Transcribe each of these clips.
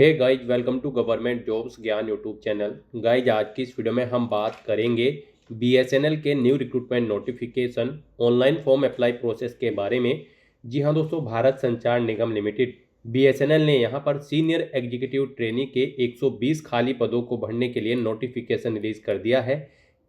Hey guys, welcome to government jobs Gyan YouTube channel. Guys, आज की इस वीडियो में हम बात करेंगे बीएसएनएल के new recruitment notification online form apply process के बारे में। जी हाँ दोस्तों, भारत संचार निगम लिमिटेड बीएसएनएल ने यहाँ पर सीनियर एग्जीक्यूटिव ट्रेनी के 120 खाली पदों को भरने के लिए नोटिफिकेशन रिलीज कर दिया है।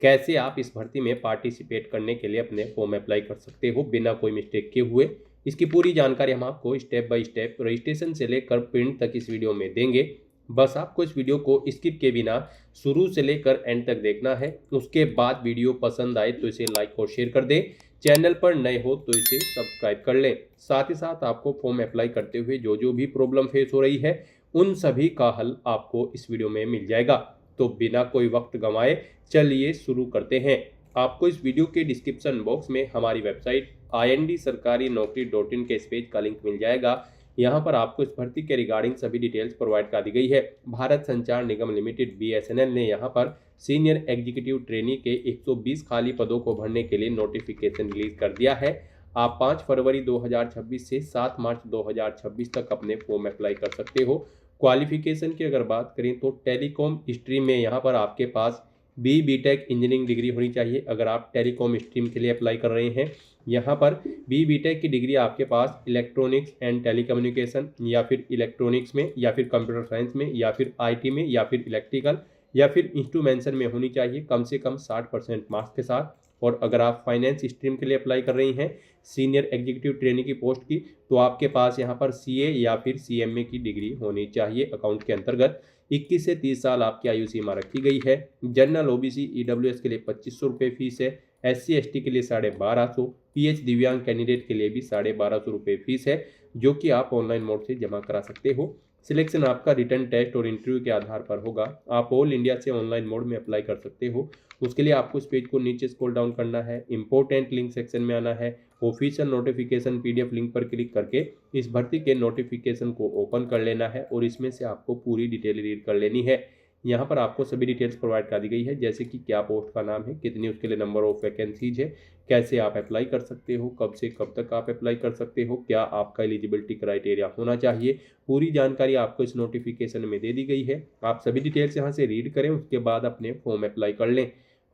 कैसे आप इस भर्ती में पार्टिसिपेट करने के लिए अपने फॉर्म अप्लाई कर सकते हो बिना कोई मिस्टेक किए हुए, इसकी पूरी जानकारी हम आपको स्टेप बाय स्टेप रजिस्ट्रेशन से लेकर प्रिंट तक इस वीडियो में देंगे। बस आपको इस वीडियो को स्किप के बिना शुरू से लेकर एंड तक देखना है। उसके बाद वीडियो पसंद आए तो इसे लाइक और शेयर कर दें। चैनल पर नए हो तो इसे सब्सक्राइब कर लें। साथ ही साथ आपको फॉर्म अप्लाई करते हुए जो भी प्रॉब्लम फेस हो रही है उन सभी का हल आपको इस वीडियो में मिल जाएगा। तो बिना कोई वक्त गंवाए चलिए शुरू करते हैं। आपको इस वीडियो के डिस्क्रिप्शन बॉक्स में हमारी वेबसाइट IND-sarkari-naukri.in के इस पेज का लिंक मिल जाएगा। यहाँ पर आपको इस भर्ती के रिगार्डिंग सभी डिटेल्स प्रोवाइड कर दी गई है। भारत संचार निगम लिमिटेड BSNL ने यहाँ पर सीनियर एग्जीक्यूटिव ट्रेनी के 120 खाली पदों को भरने के लिए नोटिफिकेशन रिलीज कर दिया है। आप 5 फरवरी 2026 से 7 मार्च 2026 तक अपने फॉर्म अप्लाई कर सकते हो। क्वालिफिकेशन की अगर बात करें तो टेलीकॉम स्ट्रीम में यहाँ पर आपके पास BTech इंजीनियरिंग डिग्री होनी चाहिए। अगर आप टेलीकॉम स्ट्रीम के लिए अप्लाई कर रहे हैं, यहाँ पर BTech की डिग्री आपके पास इलेक्ट्रॉनिक्स एंड टेलीकम्युनिकेशन या फिर इलेक्ट्रॉनिक्स में या फिर कंप्यूटर साइंस में या फिर IT में या फिर इलेक्ट्रिकल या फिर इंस्ट्रूमेंटेशन में होनी चाहिए, कम से कम 60% मार्क्स के साथ। और अगर आप फाइनेंस स्ट्रीम के लिए अप्लाई कर रही हैं सीनियर एग्जीक्यूटिव ट्रेनी की पोस्ट की, तो आपके पास यहाँ पर CA या फिर CMA की डिग्री होनी चाहिए अकाउंट के अंतर्गत। 21 से 30 साल आपकी आयु सीमा रखी गई है। जनरल OBC EWS के लिए 2500 रुपये फीस है। SC ST के लिए 1250, PH दिव्यांग कैंडिडेट के लिए भी 1250 रुपये फीस है, जो कि आप ऑनलाइन मोड से जमा करा सकते हो। सिलेक्शन आपका रिटर्न टेस्ट और इंटरव्यू के आधार पर होगा। आप ऑल इंडिया से ऑनलाइन मोड में अप्लाई कर सकते हो। उसके लिए आपको इस पेज को नीचे स्क्रॉल डाउन करना है, इंपॉर्टेंट लिंक सेक्शन में आना है, ऑफिशियल नोटिफिकेशन PDF लिंक पर क्लिक करके इस भर्ती के नोटिफिकेशन को ओपन कर लेना है और इसमें से आपको पूरी डिटेल रीड कर लेनी है। यहाँ पर आपको सभी डिटेल्स प्रोवाइड कर दी गई है, जैसे कि क्या पोस्ट का नाम है, कितनी उसके लिए नंबर ऑफ वैकेंसीज है, कैसे आप अप्लाई कर सकते हो, कब से कब तक आप अप्लाई कर सकते हो, क्या आपका एलिजिबिलिटी क्राइटेरिया होना चाहिए। पूरी जानकारी आपको इस नोटिफिकेशन में दे दी गई है। आप सभी डिटेल्स यहाँ से रीड करें, उसके बाद अपने फॉर्म अप्लाई कर लें।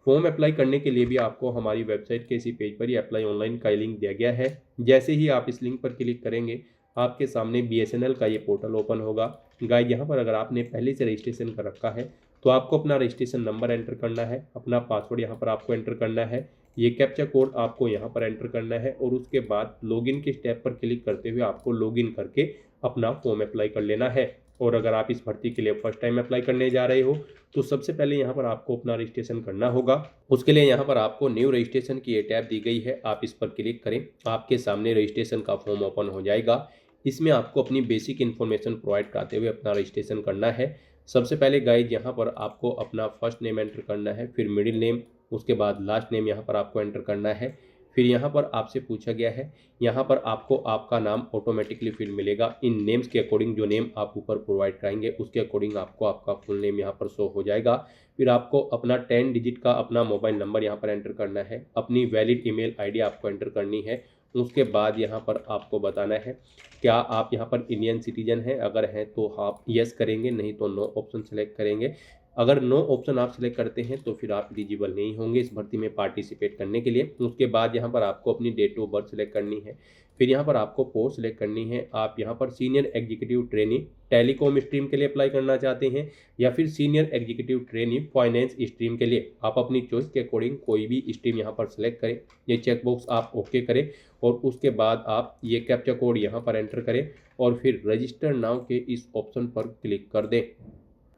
फॉर्म अप्लाई करने के लिए भी आपको हमारी वेबसाइट के इसी पेज पर ही अप्लाई ऑनलाइन का लिंक दिया गया है। जैसे ही आप इस लिंक पर क्लिक करेंगे, आपके सामने BSNL का ये पोर्टल ओपन होगा। गाइड, यहाँ पर अगर आपने पहले से रजिस्ट्रेशन कर रखा है तो आपको अपना रजिस्ट्रेशन नंबर एंटर करना है, अपना पासवर्ड यहाँ पर आपको एंटर करना है, ये कैप्चा कोड आपको यहाँ पर एंटर करना है और उसके बाद लॉगिन के स्टेप पर क्लिक करते हुए आपको लॉगिन करके अपना फॉर्म अप्लाई कर लेना है। और अगर आप इस भर्ती के लिए फर्स्ट टाइम अप्लाई करने जा रहे हो तो सबसे पहले यहाँ पर आपको अपना रजिस्ट्रेशन करना होगा। उसके लिए यहाँ पर आपको न्यू रजिस्ट्रेशन की ये टैब दी गई है, आप इस पर क्लिक करें। आपके सामने रजिस्ट्रेशन का फॉर्म ओपन हो जाएगा। इसमें आपको अपनी बेसिक इन्फॉर्मेशन प्रोवाइड कराते हुए अपना रजिस्ट्रेशन करना है। सबसे पहले गाइड, यहाँ पर आपको अपना फर्स्ट नेम एंटर करना है, फिर मिडिल नेम, उसके बाद लास्ट नेम यहाँ पर आपको एंटर करना है। फिर यहाँ पर आपसे पूछा गया है, यहाँ पर आपको आपका नाम ऑटोमेटिकली फिर मिलेगा। इन नेम्स के अकॉर्डिंग जो नेम आप ऊपर प्रोवाइड कराएंगे उसके अकॉर्डिंग आपको आपका फुल नेम यहाँ पर शो हो जाएगा। फिर आपको अपना 10 डिजिट का अपना मोबाइल नंबर यहाँ पर एंटर करना है, अपनी वैलिड ईमेल ID आपको एंटर करनी है। उसके बाद यहाँ पर आपको बताना है क्या आप यहाँ पर इंडियन सिटीजन हैं, अगर हैं तो आप यस करेंगे, नहीं तो नो ऑप्शन सेलेक्ट करेंगे। अगर नो ऑप्शन आप सिलेक्ट करते हैं तो फिर आप एलिजिबल नहीं होंगे इस भर्ती में पार्टिसिपेट करने के लिए। उसके बाद यहाँ पर आपको अपनी डेट ऑफ बर्थ सेलेक्ट करनी है। फिर यहाँ पर आपको पोस्ट सेलेक्ट करनी है। आप यहाँ पर senior executive trainee telecom stream के लिए अप्लाई करना चाहते हैं या फिर senior executive trainee finance stream के लिए, आप अपनी चॉइस के अकॉर्डिंग कोई भी स्ट्रीम यहाँ पर सेलेक्ट करें। ये चेकबॉक्स आप ओके करें और उसके बाद आप ये कैप्चा कोड यहाँ पर एंटर करें और फिर रजिस्टर नाउ के इस ऑप्शन पर क्लिक कर दें।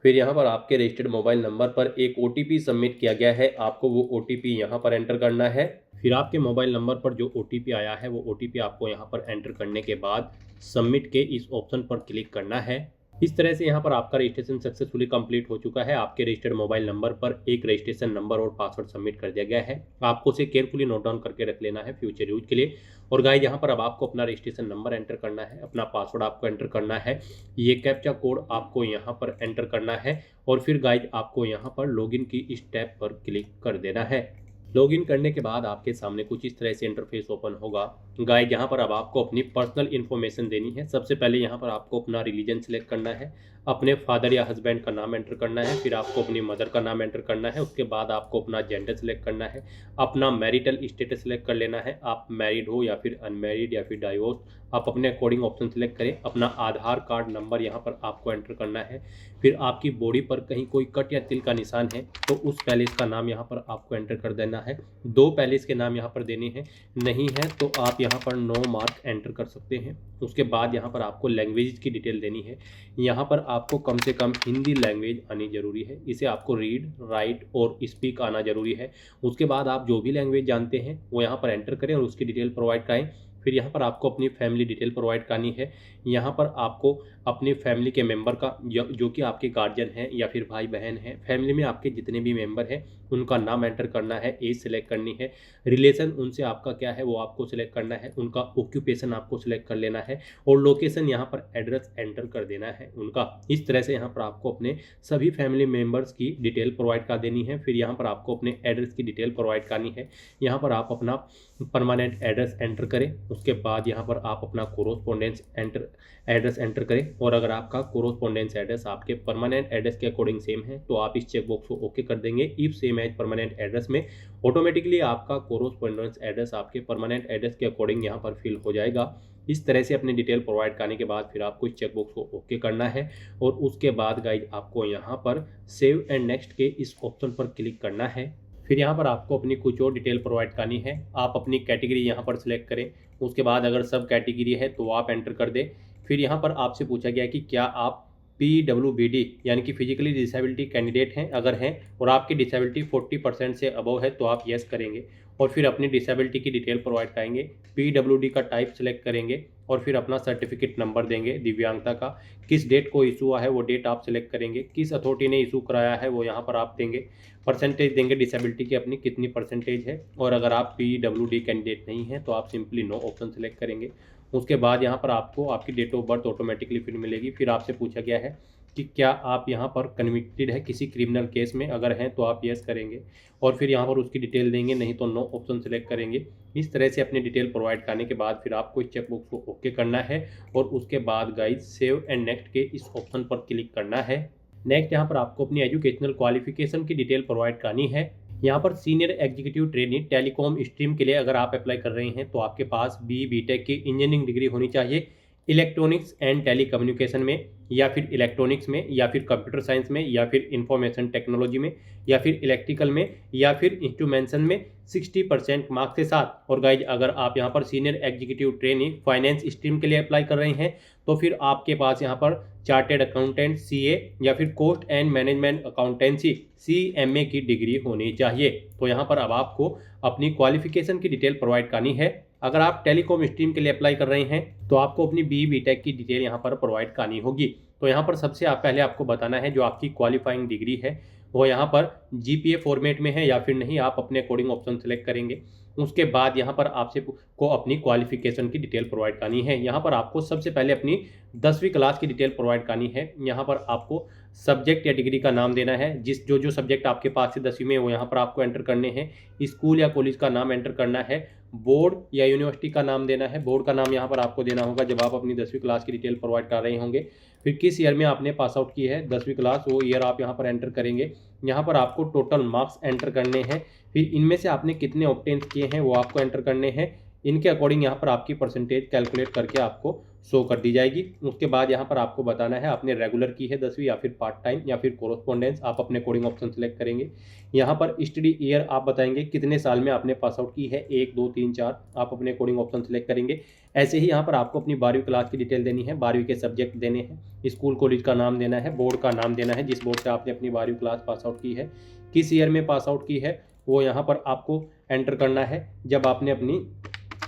फिर यहाँ पर आपके रजिस्टर्ड मोबाइल नंबर पर एक OTP सबमिट किया गया है, आपको वो OTP यहाँ पर एंटर करना है। फिर आपके मोबाइल नंबर पर जो OTP आया है वो OTP आपको यहाँ पर एंटर करने के बाद सबमिट के इस ऑप्शन पर क्लिक करना है। इस तरह से यहाँ पर आपका रजिस्ट्रेशन सक्सेसफुली कंप्लीट हो चुका है। आपके रजिस्टर्ड मोबाइल नंबर पर एक रजिस्ट्रेशन नंबर और पासवर्ड सबमिट कर दिया गया है। आपको उसे केयरफुली नोट डाउन करके रख लेना है फ्यूचर यूज के लिए। और गाइस, यहाँ पर अब आपको अपना रजिस्ट्रेशन नंबर एंटर करना है, अपना पासवर्ड आपको एंटर करना है, ये कैप्चा कोड आपको यहाँ पर एंटर करना है और फिर गाइस आपको यहाँ पर लॉगिन की इस टैब पर क्लिक कर देना है। लॉगिन करने के बाद आपके सामने कुछ इस तरह से इंटरफेस ओपन होगा। गाइड, यहाँ पर अब आपको अपनी पर्सनल इन्फॉर्मेशन देनी है। सबसे पहले यहाँ पर आपको अपना रिलीजन सिलेक्ट करना है। अपने फादर या हस्बैंड का नाम एंटर करना है, फिर आपको अपनी मदर का नाम एंटर करना है। उसके बाद आपको अपना जेंडर सेलेक्ट करना है, अपना मैरिटल स्टेटस सेलेक्ट कर लेना है, आप मैरिड हो या फिर अनमैरिड या फिर डाइवोर्स, आप अपने अकॉर्डिंग ऑप्शन सेलेक्ट करें। अपना आधार कार्ड नंबर यहाँ पर आपको एंटर करना है। फिर आपकी बॉडी पर कहीं कोई कट या तिल का निशान है तो उस पैलेस का नाम यहाँ पर आपको एंटर कर देना है। 2 पैलेस के नाम यहाँ पर देने हैं, नहीं है तो आप यहाँ पर नो मार्क एंटर कर सकते हैं। उसके बाद यहाँ पर आपको लैंग्वेज की डिटेल देनी है। यहाँ पर आपको कम से कम हिंदी लैंग्वेज आनी जरूरी है, इसे आपको रीड राइट और स्पीक आना जरूरी है। उसके बाद आप जो भी लैंग्वेज जानते हैं वो यहाँ पर एंटर करें और उसकी डिटेल प्रोवाइड कराएं। फिर यहाँ पर आपको अपनी फैमिली डिटेल प्रोवाइड करनी है। यहाँ पर आपको अपनी फैमिली के मेंबर का जो कि आपके गार्जियन हैं या फिर भाई बहन हैं, फैमिली में आपके जितने भी मेंबर हैं उनका नाम एंटर करना है, एज सेलेक्ट करनी है, रिलेशन उनसे आपका क्या है वो आपको सिलेक्ट करना है, उनका ऑक्यूपेशन आपको सिलेक्ट कर लेना है और लोकेशन यहाँ पर एड्रेस एंटर कर देना है उनका। इस तरह से यहाँ पर आपको अपने सभी फैमिली मेम्बर्स की डिटेल प्रोवाइड कर देनी है। फिर यहाँ पर आपको अपने एड्रेस की डिटेल प्रोवाइड करनी है। यहाँ पर आप अपना परमानेंट एड्रेस एंटर करें। उसके बाद यहाँ पर आप अपना कोरोस्पोंडेंस एड्रेस एंटर करें और अगर आपका कोरोस्पोंडेंस एड्रेस आपके परमानेंट एड्रेस के अकॉर्डिंग सेम है तो आप इस चेकबॉक्स को ओके कर देंगे। If same as permanent address में ऑटोमेटिकली आपका कोरोस्पोंडेंस एड्रेस आपके परमानेंट एड्रेस के अकॉर्डिंग यहाँ पर फिल हो जाएगा। इस तरह से अपनी डिटेल प्रोवाइड करने के बाद फिर आपको इस चेकबॉक्स को ओके करना है और उसके बाद गाइज आपको यहाँ पर सेव एंड नेक्स्ट के इस ऑप्शन पर क्लिक करना है। फिर यहाँ पर आपको अपनी कुछ और डिटेल प्रोवाइड करनी है। आप अपनी कैटेगरी यहाँ पर सिलेक्ट करें। उसके बाद अगर सब कैटेगरी है तो आप एंटर कर दें। फिर यहाँ पर आपसे पूछा गया कि क्या आप PWBD यानी कि फिजिकली डिसेबिलिटी कैंडिडेट हैं, अगर हैं और आपकी डिसेबिलिटी 40% से अबव है तो आप येस करेंगे और फिर अपनी डिसेबिलिटी की डिटेल प्रोवाइड करेंगे। PWD का टाइप सेलेक्ट करेंगे और फिर अपना सर्टिफिकेट नंबर देंगे दिव्यांगता का, किस डेट को इशू हुआ है वो डेट आप सेलेक्ट करेंगे, किस अथॉरिटी ने इशू कराया है वो यहाँ पर आप देंगे, परसेंटेज देंगे डिसेबिलिटी की अपनी कितनी परसेंटेज है और अगर आप PWD कैंडिडेट नहीं हैं तो आप सिंपली नो ऑप्शन सेलेक्ट करेंगे। उसके बाद यहाँ पर आपको आपकी डेट ऑफ बर्थ ऑटोमेटिकली फिर मिलेगी। फिर आपसे पूछा गया है कि क्या आप यहाँ पर कन्विक्टेड है किसी क्रिमिनल केस में, अगर हैं तो आप यस करेंगे और फिर यहाँ पर उसकी डिटेल देंगे, नहीं तो नो ऑप्शन सेलेक्ट करेंगे। इस तरह से अपनी डिटेल प्रोवाइड करने के बाद फिर आपको इस चेकबॉक्स को ओके करना है और उसके बाद गाइज सेव एंड नेक्स्ट के इस ऑप्शन पर क्लिक करना है। नेक्स्ट यहाँ पर आपको अपनी एजुकेशनल क्वालिफिकेशन की डिटेल प्रोवाइड करनी है। यहाँ पर senior executive training telecom stream के लिए अगर आप अप्लाई कर रहे हैं तो आपके पास BTech की इंजीनियरिंग डिग्री होनी चाहिए इलेक्ट्रॉनिक्स एंड टेलीकम्युनिकेशन में या फिर इलेक्ट्रॉनिक्स में या फिर कंप्यूटर साइंस में या फिर इंफॉर्मेशन टेक्नोलॉजी में या फिर इलेक्ट्रिकल में या फिर इंस्ट्रूमेंटेशन में 60% मार्क्स के साथ। और गाइज अगर आप यहाँ पर senior executive training finance stream के लिए अप्लाई कर रहे हैं तो फिर आपके पास यहाँ पर चार्टेड अकाउंटेंट CA या फिर cost and management accountancy CMA की डिग्री होनी चाहिए। तो यहाँ पर अब आपको अपनी क्वालिफिकेशन की डिटेल प्रोवाइड करनी है। अगर आप टेलीकॉम स्ट्रीम के लिए अप्लाई कर रहे हैं तो आपको अपनी BTech की डिटेल यहाँ पर प्रोवाइड करनी होगी। तो यहाँ पर सबसे पहले आपको बताना है जो आपकी क्वालिफाइंग डिग्री है वो यहाँ पर GPA फॉर्मेट में है या फिर नहीं, आप अपने अकॉर्डिंग ऑप्शन सेलेक्ट करेंगे। उसके बाद यहाँ पर आपसे को अपनी क्वालिफिकेशन की डिटेल प्रोवाइड करनी है। यहाँ पर आपको सबसे पहले अपनी 10वीं क्लास की डिटेल प्रोवाइड करनी है। यहाँ पर आपको सब्जेक्ट या डिग्री का नाम देना है, जिस जो सब्जेक्ट आपके पास से 10वीं में वो यहाँ पर आपको एंटर करने हैं। स्कूल या कॉलेज का नाम एंटर करना है, बोर्ड या यूनिवर्सिटी का नाम देना है। बोर्ड का नाम यहाँ पर आपको देना होगा जब आप अपनी 10वीं क्लास की डिटेल प्रोवाइड कर रहे होंगे। फिर किस ईयर में आपने पास आउट की है 10वीं क्लास, वो ईयर आप यहाँ पर एंटर करेंगे। यहाँ पर आपको टोटल मार्क्स एंटर करने हैं, फिर इनमें से आपने कितने ऑब्टेन किए हैं वो आपको एंटर करने हैं। इनके अकॉर्डिंग यहाँ पर आपकी परसेंटेज कैलकुलेट करके आपको शो कर दी जाएगी। उसके बाद यहाँ पर आपको बताना है आपने रेगुलर की है 10वीं या फिर पार्ट टाइम या फिर कोरोस्पोंडेंस, आप अपने अकॉर्डिंग ऑप्शन सेलेक्ट करेंगे। यहाँ पर स्टडी ईयर आप बताएंगे कितने साल में आपने पास आउट की है, 1 2 3 4, आप अपने अकॉर्डिंग ऑप्शन सेलेक्ट करेंगे। ऐसे ही यहाँ पर आपको अपनी 12वीं क्लास की डिटेल देनी है, 12वीं के सब्जेक्ट देने हैं, स्कूल कॉलेज का नाम देना है, बोर्ड का नाम देना है जिस बोर्ड से आपने अपनी 12वीं क्लास पास आउट की है, किस ईयर में पास आउट की है वो यहाँ पर आपको एंटर करना है जब आपने अपनी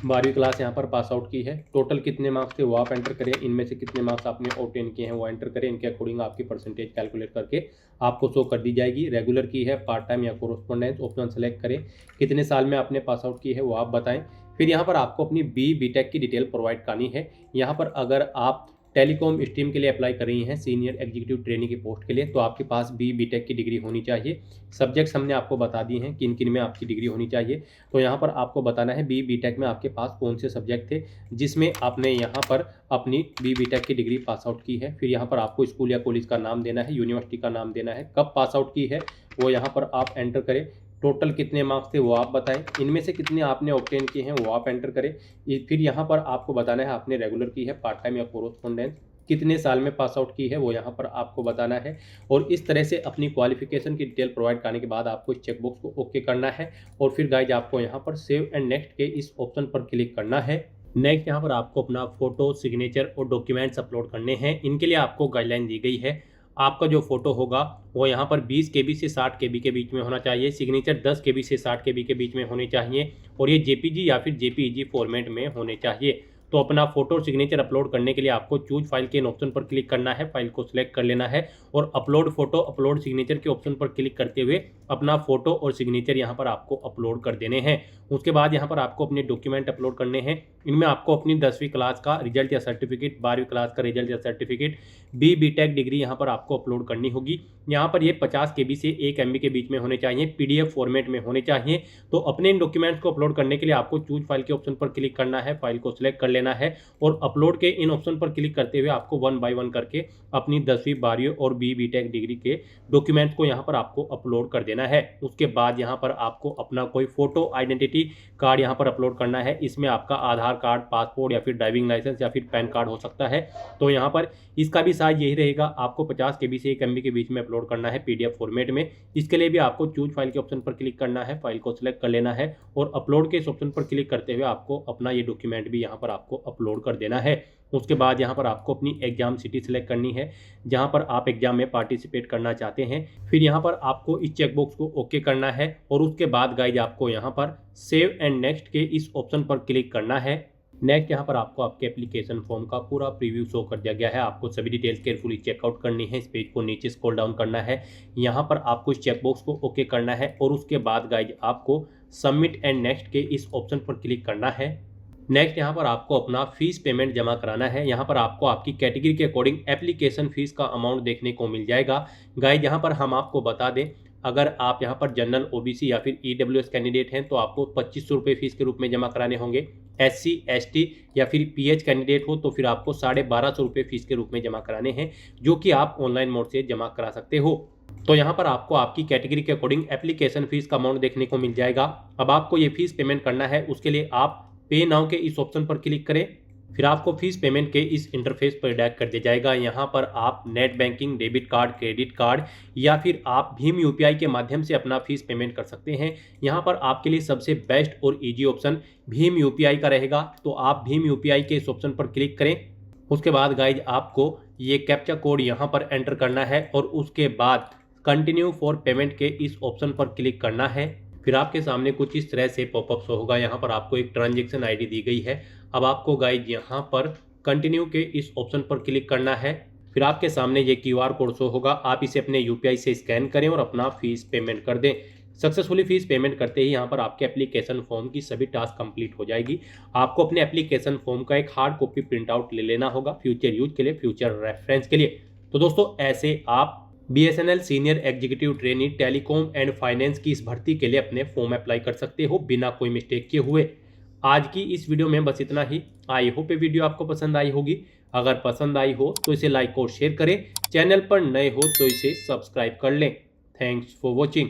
12वीं क्लास यहाँ पर पास आउट की है। टोटल कितने मार्क्स थे वो आप एंटर करें, इनमें से कितने मार्क्स आपने ऑब्टेन किए हैं वो एंटर करें। इनके अकॉर्डिंग आपकी परसेंटेज कैलकुलेट करके आपको शो कर दी जाएगी। रेगुलर की है, पार्ट टाइम या कोरोस्पोंडेंस, ऑप्शन सेलेक्ट करें, कितने साल में आपने पास आउट की है वो आप बताएं। फिर यहाँ पर आपको अपनी BTech की डिटेल प्रोवाइड करनी है। यहाँ पर अगर आप टेलीकॉम स्ट्रीम के लिए अप्लाई कर रही हैं सीनियर एग्जीक्यूटिव ट्रेनी की पोस्ट के लिए, तो आपके पास बीटेक की डिग्री होनी चाहिए। सब्जेक्ट्स हमने आपको बता दिए हैं किन किन में आपकी डिग्री होनी चाहिए। तो यहाँ पर आपको बताना है बीटेक में आपके पास कौन से सब्जेक्ट थे जिसमें आपने यहाँ पर अपनी बीटेक की डिग्री पास आउट की है। फिर यहाँ पर आपको स्कूल या कॉलेज का नाम देना है, यूनिवर्सिटी का नाम देना है, कब पास आउट की है वो यहाँ पर आप एंटर करें, टोटल कितने मार्क्स थे वो आप बताएं, इनमें से कितने आपने ऑब्टेन किए हैं वो आप एंटर करें। फिर यहाँ पर आपको बताना है आपने रेगुलर की है, पार्ट टाइम या कोरोस्पोंडेंस, कितने साल में पास आउट की है वो यहाँ पर आपको बताना है। और इस तरह से अपनी क्वालिफिकेशन की डिटेल प्रोवाइड करने के बाद आपको इस चेकबॉक्स को ओके करना है। और फिर गाइज आपको यहाँ पर सेव एंड नेक्स्ट के इस ऑप्शन पर क्लिक करना है। नेक्स्ट यहाँ पर आपको अपना फोटो, सिग्नेचर और डॉक्यूमेंट्स अपलोड करने हैं। इनके लिए आपको गाइडलाइन दी गई है। आपका जो फोटो होगा वो यहाँ पर 20 KB से 60 KB के बीच में होना चाहिए, सिग्नेचर 10 KB से 60 KB के बीच में होने चाहिए और ये JPG या फिर JPEG फॉर्मेट में होने चाहिए। तो अपना फोटो और सिग्नेचर अपलोड करने के लिए आपको चूज फाइल के इन ऑप्शन पर क्लिक करना है, फाइल को सिलेक्ट कर लेना है और अपलोड फोटो, अपलोड सिग्नेचर के ऑप्शन पर क्लिक करते हुए अपना फोटो और सिग्नेचर यहाँ पर आपको अपलोड कर देने हैं। उसके बाद यहाँ पर आपको अपने डॉक्यूमेंट अपलोड करने हैं। इनमें आपको अपनी 10वीं क्लास का रिजल्ट या सर्टिफिकेट, 12वीं क्लास का रिजल्ट या सर्टिफिकेट, बीटेक डिग्री यहाँ पर आपको अपलोड करनी होगी। यहाँ पर ये 50 KB से 1 MB के बीच में होने चाहिए, PDF फॉर्मेट में होने चाहिए। तो अपने इन डॉक्यूमेंट्स को अपलोड करने के लिए आपको चूज फाइल के ऑप्शन पर क्लिक करना है, फाइल को सिलेक्ट कर लेना है और अपलोड के इन ऑप्शन पर क्लिक करते हुए आपको 1 बाय 1 करके अपनी 10वीं, 12वीं और बीटेक डिग्री के डॉक्यूमेंट्स को यहाँ पर आपको अपलोड कर देना है। उसके बाद यहाँ पर आपको अपना कोई फोटो आइडेंटिटी कार्ड यहाँ पर अपलोड करना है। इसमें आपका आधार कार्ड, पासपोर्ट या फिर ड्राइविंग लाइसेंस या फिर पैन कार्ड हो सकता है। तो यहाँ पर इसका भी साइज यही रहेगा, आपको 50 KB से 1 MB के बीच में अपलोड करना है PDF फॉर्मेट में। इसके लिए भी आपको चूज फाइल के ऑप्शन पर क्लिक करना है, फाइल को सिलेक्ट कर लेना है और अपलोड के इस ऑप्शन पर क्लिक करते हुए आपको अपना ये डॉक्यूमेंट भी यहाँ पर आपको अपलोड कर देना है। उसके बाद यहाँ पर आपको अपनी एग्जाम सिटी सिलेक्ट करनी है जहाँ पर आप एग्जाम में पार्टिसिपेट करना चाहते हैं। फिर यहाँ पर आपको इस चेकबॉक्स को ओके करना है और उसके बाद गाइज आपको यहाँ पर सेव एंड नेक्स्ट के इस ऑप्शन पर क्लिक करना है। नेक्स्ट यहाँ पर आपको आपके एप्लीकेशन फॉर्म का पूरा प्रीव्यू शो कर दिया गया है। आपको सभी डिटेल्स केयरफुली चेकआउट करनी है। इस पेज को नीचे स्क्रॉल डाउन करना है, यहाँ पर आपको इस चेकबॉक्स को ओके करना है और उसके बाद गाइज आपको सबमिट एंड नेक्स्ट के इस ऑप्शन पर क्लिक करना है। नेक्स्ट यहाँ पर आपको अपना फीस पेमेंट जमा कराना है। यहाँ पर आपको आपकी कैटेगरी के अकॉर्डिंग एप्लीकेशन फीस का अमाउंट देखने को मिल जाएगा। गाइज यहाँ पर हम आपको बता दें, अगर आप यहाँ पर जनरल, OBC या फिर EWS कैंडिडेट हैं तो आपको 2500 रुपये फीस के रूप में जमा कराने होंगे। SC, ST या फिर PH कैंडिडेट हो तो फिर आपको 1250 रुपये फीस के रूप में जमा कराने हैं, जो कि आप ऑनलाइन मोड से जमा करा सकते हो। तो यहाँ पर आपको आपकी कैटेगरी के अकॉर्डिंग एप्लीकेशन फीस का अमाउंट देखने को मिल जाएगा। अब आपको ये फीस पेमेंट करना है, उसके लिए आप पे नाउ के इस ऑप्शन पर क्लिक करें। फिर आपको फीस पेमेंट के इस इंटरफेस पर डायरेक्ट कर दिया जाएगा। यहाँ पर आप net banking, debit card, credit card या फिर आप भीम UPI के माध्यम से अपना फीस पेमेंट कर सकते हैं। यहाँ पर आपके लिए सबसे बेस्ट और इजी ऑप्शन भीम UPI का रहेगा, तो आप भीम UPI के इस ऑप्शन पर क्लिक करें। उसके बाद गाइज आपको ये कैप्चा कोड यहाँ पर एंटर करना है और उसके बाद कंटिन्यू फॉर पेमेंट के इस ऑप्शन पर क्लिक करना है। फिर आपके सामने कुछ इस तरह से पॉपअप शो होगा। यहाँ पर आपको एक ट्रांजैक्शन ID दी गई है। अब आपको गाइज यहाँ पर कंटिन्यू के इस ऑप्शन पर क्लिक करना है। फिर आपके सामने ये QR कोड शो होगा, आप इसे अपने UPI से स्कैन करें और अपना फीस पेमेंट कर दें। सक्सेसफुली फीस पेमेंट करते ही यहाँ पर आपके एप्लीकेशन फॉर्म की सभी टास्क कंप्लीट हो जाएगी। आपको अपने एप्लीकेशन फॉर्म का एक हार्ड कॉपी प्रिंट आउट ले लेना होगा फ्यूचर यूज के लिए, फ्यूचर रेफरेंस के लिए। तो दोस्तों ऐसे आप BSNL senior executive trainee telecom and finance की इस भर्ती के लिए अपने फॉर्म अप्लाई कर सकते हो बिना कोई मिस्टेक किए हुए। आज की इस वीडियो में बस इतना ही। आई होप ये वीडियो आपको पसंद आई होगी। अगर पसंद आई हो तो इसे लाइक और शेयर करें। चैनल पर नए हो तो इसे सब्सक्राइब कर लें। Thanks for watching.